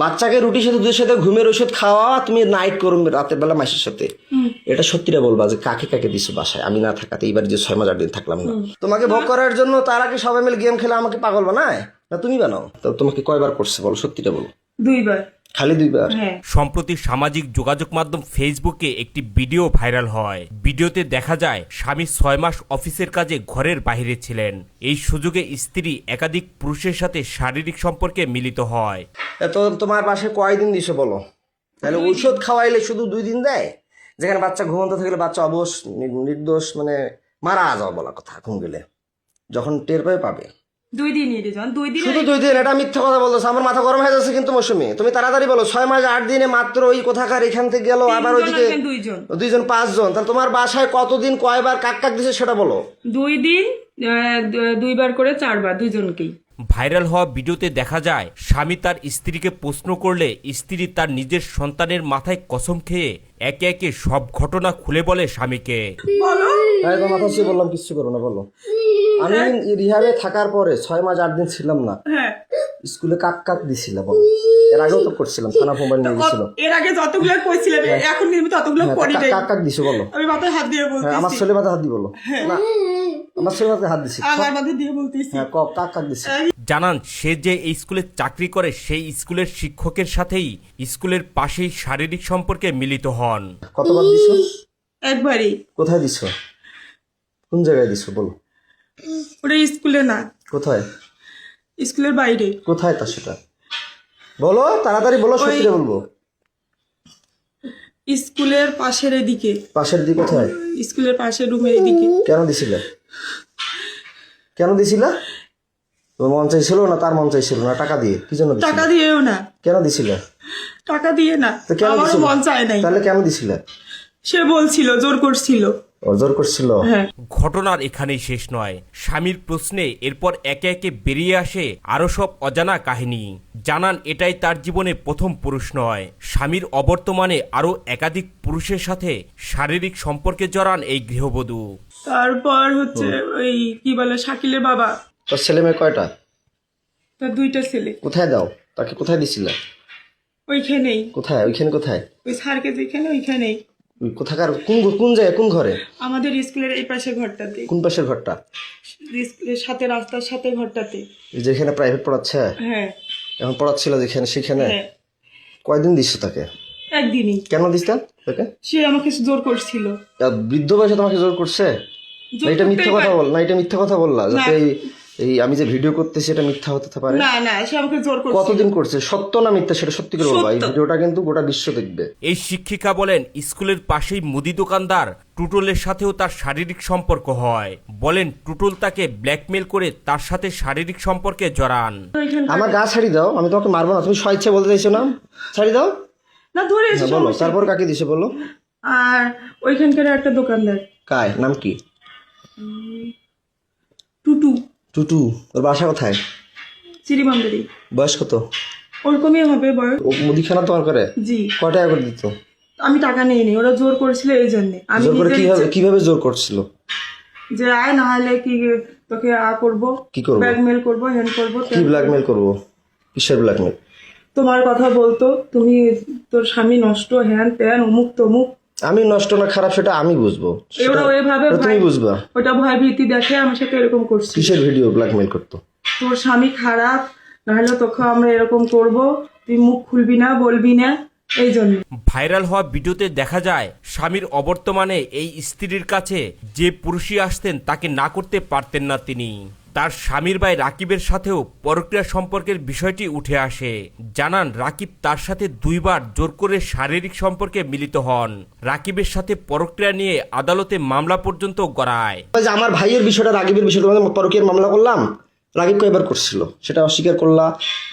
বাচ্চাকে রুটির সাথে দুধের সাথে ঘুমের ওষুধ খাওয়া, তুমি নাইট করো রাতের বেলা মাসের সাথে। এটা সত্যিটা বলবা যে কাকে কাকে দিছো বাসায়, আমি না থাকাতে এইবার যে 6 মাস 8 দিন থাকলাম না। তোমাকে ভোগ করার জন্য তারা কি সবাই মিলে গেম খেলে আমাকে পাগল বানায়, না তুমি বানাও? তো তোমাকে কয়বার করছে বলো, সত্যিটা বলো। 2 বার। খালি 2 বার? সম্প্রতি সামাজিক যোগাযোগ মাধ্যম ফেসবুকে একটি ভিডিও ভাইরাল হয়। ভিডিওতে দেখা যায় স্বামী 6 মাস অফিসের কাজে ঘরের বাইরে ছিলেন। এই সুযোগে স্ত্রী একাধিক পুরুষের সাথে শারীরিক সম্পর্কে মিলিত হয়। তো তোমার পাশে কয়দিন দিছে বলো? তাহলে ঔষধ খাওয়াইলে শুধু 2 দিন দেয়, যেখানে বাচ্চা ঘুমন্ত থাকলে বাচ্চা অবশ নির্দোষ মানে মারা যাওয়া বলা কথা, ঘুম গেলে যখন টের পাবে 2 দিনই রে জান, 2 দিন। শুধু 2 দিন? এটা মিথ্যা কথা বলতেছে, আমার মাথা গরম হয়ে যাচ্ছে কিন্তু মৌসুমী। তুমি তাড়াতাড়ি বলো, 6 মাস 8 দিনে মাত্র ওই কোথাকার এখান থেকে গেল, আবার ওইদিকে 2 জন 5 জন, তাহলে তোমার বাসায় কতদিন কয়বার কাক কাক দিছে সেটা বলো। 2 দিন 2 বার করে 4 বার, দুজনকেই। ভাইরাল হওয়া ভিডিওতে দেখা যায় স্বামী তার স্ত্রীকে প্রশ্ন করলে স্ত্রী তার নিজের সন্তানের মাথায় কসম খেয়ে একে একে সব ঘটনা খুলে বলে স্বামীকে। বলো। মাথা ছুঁয়ে বললাম কিচ্ছু করো না, বলো। আমি রিহাবে থাকার পরে 6 মাস 8 দিন ছিলাম না, স্কুলে কাক কাক দিছিল বলো। এর আগেও তো করছিলাম, থানা মোবাইল নিয়ে গেছিল। এর আগে যতগুলো কইছিলাম, এখন কিন্তু ততগুলো করি নাই। কাক কাক দিছো বলো। আমি মাথায় হাত দিয়ে বলতেছি। আমার ছেলে মাথায় হাত দি বলো না, আমার ছেলে মাথায় হাত দিছি, আমার মাথায় দিয়ে বলতেছি। হ্যাঁ কাক কাক দিছি। জানান সে যে এই স্কুলে চাকরি করে সেই স্কুলের শিক্ষকের সাথেই স্কুলের পাশেই শারীরিক সম্পর্কে মিলিত হন। কতবার দিছো? একবারই। কোথায় দিছো? কোন জায়গায় দিছো বলো। ওটা স্কুলে না। কোথায়? স্কুলের বাইরে। কোথায় তা সেটা বলো, তাড়াতাড়ি বলো, সত্যি বলবো। স্কুলের পাশের এদিকে। পাশের দিকে কোথায়? স্কুলের পাশের রুমের এদিকে। কেন দিছিলে? কেন দিছিলা? তোমার মন চাইছিল না তার মন চাইছিল না? টাকা দিয়ে? কি জন্য দিছিলে? টাকা দিয়েও না। কেন দিছিলে? টাকা দিয়ে না, তো কেন আমারও দিছিলে? মন চায় নাই। তাহলে কেন দিছিলে? সে বলছিল, জোর করছিল। জোর করছিল? হ্যাঁ। ঘটনার এখানেই শেষ নয়। স্বামীর প্রশ্নে এরপর একে একে বেরিয়ে আসে আরো সব অজানা কাহিনী। জানান এটাই তার জীবনে প্রথম পুরুষ নয়। স্বামীর অবর্তমানে আরো একাধিক পুরুষের সাথে শারীরিক সম্পর্কে জড়ান এই গৃহবধূ। তারপর হচ্ছে ওই কি বলে শাকিলের বাবা। তোর ছেলে মেয়ে কয়টা? তার 2টা ছেলে। কোথায় দাও তাকে? কোথায় দিছিলে? ওইখানেই। কোথায়? ওইখানে কোথায়? ওই স্যারকে যেখানে ওইখানেই। কোথাকার? কোন জায়গায়? কোন ঘরে? আমাদের স্কুলের এই পাশে ঘরটাতে। কোন পাশের ঘরটা? স্কুলের সাথে, রাস্তার সাথে ঘরটাতে। যেখানে প্রাইভেট পড়াচ্ছে? হ্যাঁ। এখন পড়াচ্ছিল যেখানে, সেখানে? হ্যাঁ। কয়দিন দিছো তাকে? একদিনই। কেন দিস তাকে? সে আমাকে জোর করছিল। বৃদ্ধ বয়সে তোমাকে জোর করছে? না এটা মিথ্যা কথা বল, না এটা মিথ্যা কথা বললা যাতে এই আমি যে ভিডিও করতেছি এটা মিথ্যা হতে পারে। না না, সে আমাকে জোর করছিল। কতদিন করছে? সত্য না মিথ্যা সেটা সত্যি করে বলবা। এই ভিডিওটা কিন্তু গোটা বিশ্ব দেখবে। এই শিক্ষিকা বলেন স্কুলের পাশেই মুদি দোকানদার টুটলের সাথেও তার শারীরিক সম্পর্ক হয়। বলেন টুটল তাকে ব্ল্যাকমেল করে তার সাথে শারীরিক সম্পর্কে জড়ান। আমার গা ছাড়ি দাও, আমি তোমাকে মারবো না, তুমি স্বেচ্ছা বলতে চাইছো না, ছাড়ি দাও না, ধরে না। বলো তারপর কাকে দিছে বলো। আর ওইখানকার একটা দোকানদার। কায় নাম কি? টুটু। টুটু। ওর বাসা কোথায়? চিরিবান্ধরি। বয়স কত? ওরকমই হবে বয়স। ও মুদিখানা তোমার করে? জি। কয় টাকা করে দিত? আমি টাকা নেইনি, ওরা জোর করেছিল এই জন্য। আমি জোর করে কিভাবে জোর করছিল? যে আয় না হলে কি তোকে করবো, কি করবো? ব্ল্যাকমেল করবো, হ্যান্ড করবো। কি ব্ল্যাকমেল করবো? কিসের ব্ল্যাকমেল? তোমার কথা বলতো, তুমি তোর স্বামী নষ্ট, হ্যান ত্যান, অমুক তমুক। আমি নষ্ট না খারাপ সেটা আমি বুঝবো, ওরা ওইভাবে তুমি বুঝবা। ওটা ভয় ভীতি দেখে আমার সাথে এরকম করছে। কিসের ভিডিও ব্ল্যাকমেল করতো? তোর স্বামী খারাপ, নাহলে তোকে আমরা এরকম করব, তুই মুখ খুলবি না, বলবি না, এই জন্য। ভাইরাল হওয়া ভিডিওতে দেখা যায় স্বামীর অবর্তমানে এই স্ত্রীর কাছে যে পুরুষই আসতেন তাকে না করতে পারতেন না তিনি। তার স্বামীর ভাই রাকিবের সাথেও পরক্রিয়া সম্পর্কের বিষয়টি উঠে আসে। জানান রাকিব তার সাথে 2 বার জোর করে শারীরিক সম্পর্কে মিলিত হন। রাকিবের সাথে পরক্রিয়া নিয়ে আদালতে মামলা পর্যন্ত গড়ায়। আমার ভাইয়ের বিষয়টা, রাকিবের বিষয়টা পরকীয়ার মামলা করলাম, রাকিব কয়বার করছিল সেটা অস্বীকার করলা,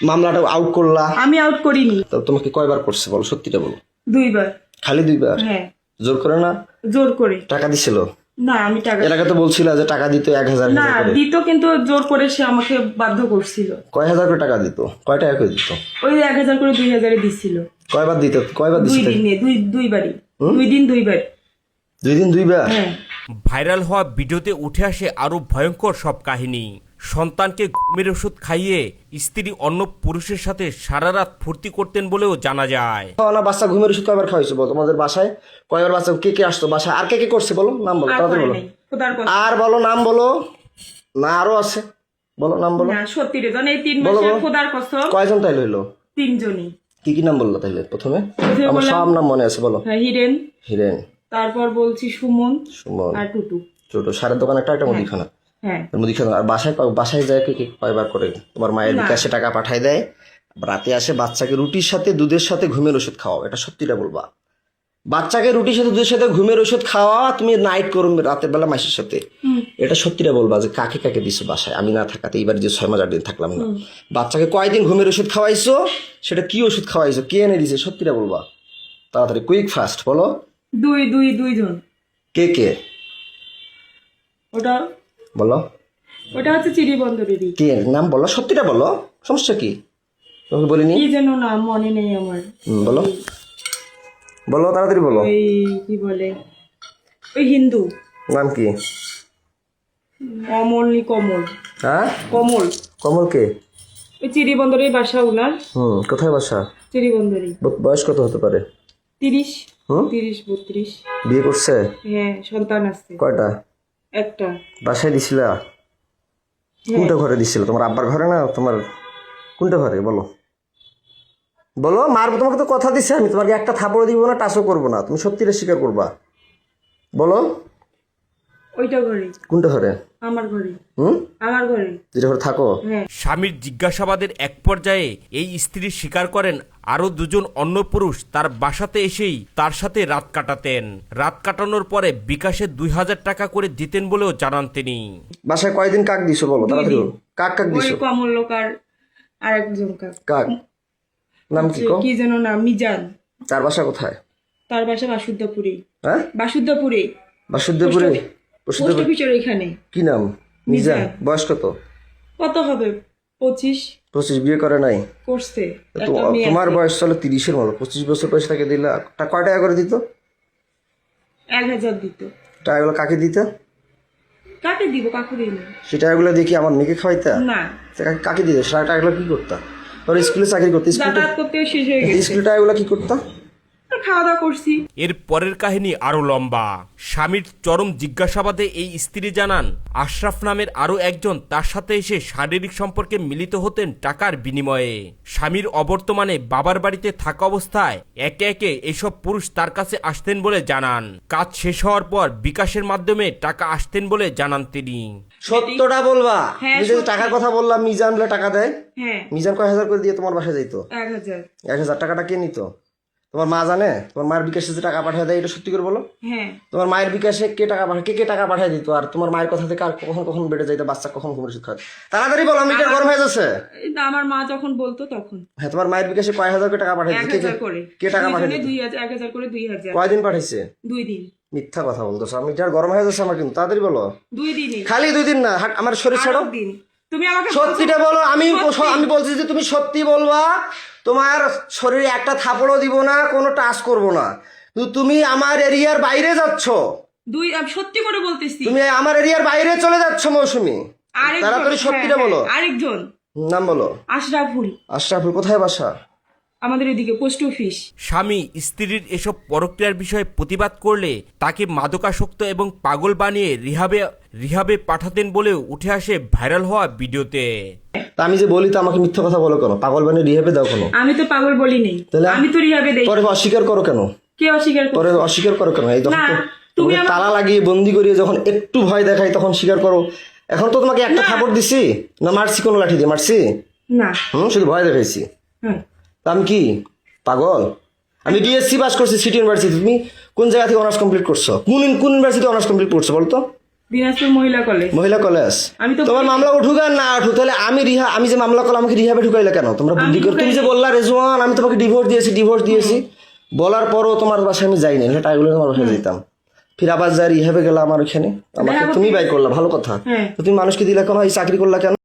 মামলাটা আউট করলা। আমি আউট করিনি। তো তোমাকে কয়বার করছে বলো, সত্যিটা বলো। 2 বার। খালি 2 বার? হ্যাঁ। জোর করে না? জোর করে। টাকা দিছিল? না, আমি টাকা। এর আগে তো বলছিল যে টাকা দিত 1000 না দিত, কিন্তু জোর করে সে আমাকে বাধ্য করছিল। কয় হাজার করে টাকা দিত? কয় টাকা করে দিত? ওই 1000 করে 2000 দিছিল। কয়বার দিত? কয়বার দিছিল? 2 দিনে, 2 বারই। 2 দিন 2 বার। 2 দিন 2 বার? হ্যাঁ। ভাইরাল হওয়া ভিডিওতে উঠে আসে আরো ভয়ঙ্কর সব কাহিনী। সন্তানকে ঘুমের ওষুধ খাইয়ে স্ত্রী অন্য পুরুষের সাথে সারা রাত ফুর্তি করতেন বলেও জানা যায়। না বাচ্চা ঘুমের ওষুধ কয়বার খাওয়াইছো বলো? তোমাদের বাসায় কয়বার বাচ্চা কে কে আসতো বাসায়? আর কে কে করছে বলো? নাম বলো, আর তাড়াতাড়ি করে বলো। নাই, খোদার কসম। আর বলো, নাম বলো। না আরো আছে, বলো নাম বলো। না সত্যি রে, এই 3 বলো, মাসে বলো। খোদার কসম কয়জন তাইলে হইলো? 3 জনই। কি কি নাম বললো তাইলে প্রথমে? প্রথমে আমার বললাম- সব নাম মনে আছে, বলো। হ্যাঁ, হিরেন, হিরেন, তারপর বলছি সুমন সুমন, আর টুটু। ছোট সারের দোকান একটা মুদিখানা। হ্যাঁ, মুদিখানা। আর বাসায় যায় কে কে কয়বার করে? তোমার মায়ের বিকাশে টাকা পাঠায় দেয়, রাতে আসে বাচ্চাকে রুটির সাথে দুধের সাথে ঘুমের ওষুধ খাওয়াও, এটা সত্যিটা বলবা। বাচ্চাকে রুটির সাথে দুধের সাথে ঘুমের ওষুধ খাওয়া, তুমি নাইট করো রাতের বেলা মাসের সাথে, এটা সত্যিটা বলবা যে কাকে কাকে দিছো বাসায় আমি না থাকাতে? এইবার যে 6 মাস 8 দিন থাকলাম না, বাচ্চাকে কয়দিন ঘুমের ওষুধ খাওয়াইছো? সেটা কি ওষুধ খাওয়াইছো? কে এনে দিছে? সত্যিটা বলবা, তাড়াতাড়ি, কুইক ফাস্ট বলো। দুই জন। কে কে ওটা বলো। হচ্ছে চিরিবন্দরেরই। কে নাম বলো, সত্যিটা বলো, সমস্যা কি? তোমাকে বলিনি? কি যেন নাম মনে নেই আমার। বলো বলো, তাড়াতাড়ি বলো। ওই কি বলে, ওই হিন্দু নাম কি? অমল কমল। হ্যাঁ, কমল। কমল কে? ওই চিরিবন্দরের বাসা উনার। কোথায় বাসা? চিরিবন্দরই। বয়স কত হতে পারে? 30 হুম 32। বিয়ে করছে? হ্যাঁ, সন্তান আছে কয়টা? একটা। বাসায় দিছিলা? কোনটা ঘরে দিছিল? তোমার আব্বার ঘরে না তোমার কোনটা ঘরে বলো? বলো, মারবো তোমাকে তো কথা দিছে আমি, তোমাকে একটা থাপড় দিব না, টাচও করবো না, তুমি সত্যিটা স্বীকার করবা, বলো। ওইটা ঘরে। কোনটা ঘরে? আমার ঘরে। হুম আমার ঘরে। যেটা ঘরে থাকো? হ্যাঁ। স্বামীর জিজ্ঞাসাবাদের এক পর্যায়ে এই স্ত্রী স্বীকার করেন আরো 2 জন অন্য পুরুষ তার বাসাতে এসেই তার সাথে রাত কাটাতেন। রাত কাটানোর পরে বিকাশে 2000 টাকা করে দিতেন বলেও জানান তিনি। বাসায় কয়দিন কাক দিছো বলো, তাড়াতাড়ি বলো। কাক ওই দিছো? কমল লোক আর একজন কাক নাম কি? কি যেন নাম, মিজান। তার বাসা কোথায়? তার বাসা বাসুদ্ধপুরে। হ্যাঁ, বাসুদ্ধপুরে। বাসুদেবপুরে। পোস্ট অফিসের ওইখানে। কি নাম? মিজান। বয়স কত? কত হবে? 25। 25। বিয়ে করে নাই? করছে। তো তোমার বয়স চলো 30-এর মতো, 25 বছর বয়স তাকে দিলা, কয় টাকা করে দিত? 1000 দিত। টাকাগুলো কাকে দিত? কাকে দিব? কাকে দিল? সেই টাকাগুলো দিয়ে কি আমার মেয়েকে খাওয়াইতা? না, কাকে দিত? সেই টাকাগুলো কি করতা? তোর স্কুলে চাকরি করতে, যাতায়াত করতে শেষ হয়ে গেছে। স্কুলে টাকাগুলো কি করতা? আর খাওয়া দাওয়া করছি। এর পরের কাহিনী আরো লম্বা। স্বামীর চরম জিজ্ঞাসাবাদে এই স্ত্রী জানান আশরাফ নামের আরো একজন তার সাথে এসে শারীরিক সম্পর্কে মিলিত হতেন টাকার বিনিময়ে। স্বামীর অবর্তমানে বাবার বাড়িতে থাকা অবস্থায় একে একে এসব পুরুষ তার কাছে আসতেন বলে জানান। কাজ শেষ হওয়ার পর বিকাশের মাধ্যমে টাকা আসতেন বলে জানান তিনি। সত্যটা বলবা। হ্যাঁ, আমি যে টাকার কথা বললাম, মিজান বলে টাকা দেয়। হ্যাঁ, মিজান কয় হাজার করে দিয়ে তোমার বাসায় যাইতো? 1000। 1000 টাকাটা কে নিত? তোমার মা জানে? তোমার মায়ের বিকাশে যে টাকা পাঠিয়ে দেয়, এটা সত্যি করে বলো। হ্যাঁ। তোমার মায়ের বিকাশে কে টাকা পাঠায়? কে টাকা পাঠিয়ে দিত? আর তোমার মায়ের কথা থেকে আর কখন কখন বেড়ে যাইতো? বাচ্চা কখন ঘুমের ওষুধ খায়? তাড়াতাড়ি বলো, আমি এটা গরম হয়ে যাচ্ছে। আমার মা যখন বলতো তখন হ্যাঁ, তোমার মায়ের বিকাশে কয় হাজার করে টাকা পাঠিয়ে দিত? 1000 করে। কে টাকা পাঠিয়ে দিত? 1000 করে 2000। কয়দিন পাঠাইছে? 2 দিন। মিথ্যা কথা বলতেছো, আমি এটা গরম হয়ে যাচ্ছে আমার কিন্তু, তাড়াতাড়ি বলো। 2 দিনই। খালি 2 দিন না, আমার শরীর ছাড়ো। 8 দিন। তুমি আমাকে সত্যিটা বলো, আমি বলছি যে তুমি সত্যি বলবা। তোমার শরীরে একটা থাপড়ও দিব না, কোনো টাচ করব না। কিন্তু তুমি আমার এরিয়ার বাইরে যাচ্ছ। আমি সত্যি করে বলতেছি। তুমি আমার এরিয়ার বাইরে চলে যাচ্ছ মৌসুমী। তাড়াতাড়ি সত্যিটা বলো। আরেকজন নাম বলো। আশরাফুল। আশরাফুল কোথায় বাসা? আমাদের এদিকে পোস্ট অফিস। স্বামী স্ত্রীর এসব পরক্রিয়ার বিষয়ে প্রতিবাদ করলে তাকে মাদকাসক্ত এবং পাগল বানিয়ে রিহাবে পাঠাতেন বলেও উঠে আসে ভাইরাল হওয়া ভিডিওতে। তা আমি যে বলি, তো আমাকে মিথ্যা কথা বলো কেন? পাগল বানিয়ে রিহাবে দাও কেন? আমি তো পাগল বলি নেই, আমি তো রিহাবে দেই। পরে অস্বীকার করো কেন? কে অস্বীকার করে? পরে অস্বীকার করো কেন? এই যখন না, তুমি তুমি তালা লাগিয়ে বন্দি করিয়ে যখন একটু ভয় দেখাই তখন স্বীকার করো। এখন তো তোমাকে একটা থাপড় দিছি না, মারছি কোনো লাঠি দিয়ে মারছি? না। শুধু ভয় দেখাইছি। হ্যাঁ। তা আমি কি পাগল? আমি ডিএসসি পাস করছি সিটি ইউনিভার্সিটি। তুমি কোন জায়গা থেকে অনার্স কমপ্লিট করছো? কোন ইউনিভার্সিটি অনার্স কমপ্লিট করছো বলতো? দিনাজপুর মহিলা কলেজ। মহিলা কলেজ। আমি তো তোমার মামলা উঠুক আর না উঠুক, তাহলে আমি যে মামলা করলাম, আমাকে রিহাবে ঢুকাইলে কেন তোমরা? বুদ্ধি করে তুমি যে বললা রেজওয়ান আমি তোমাকে ডিভোর্স দিয়েছি বলার পরও তোমার বাসায় আমি যাই না, টাইগুলো তোমার বাসায় যেতাম। ফির আবার যাই রিহাবে গেলাম আমার ওখানে, আমাকে তুমি বাই করলা, ভালো কথা। তো তুমি মানুষকে দিলা কেন? এই চাকরি করলা কেন?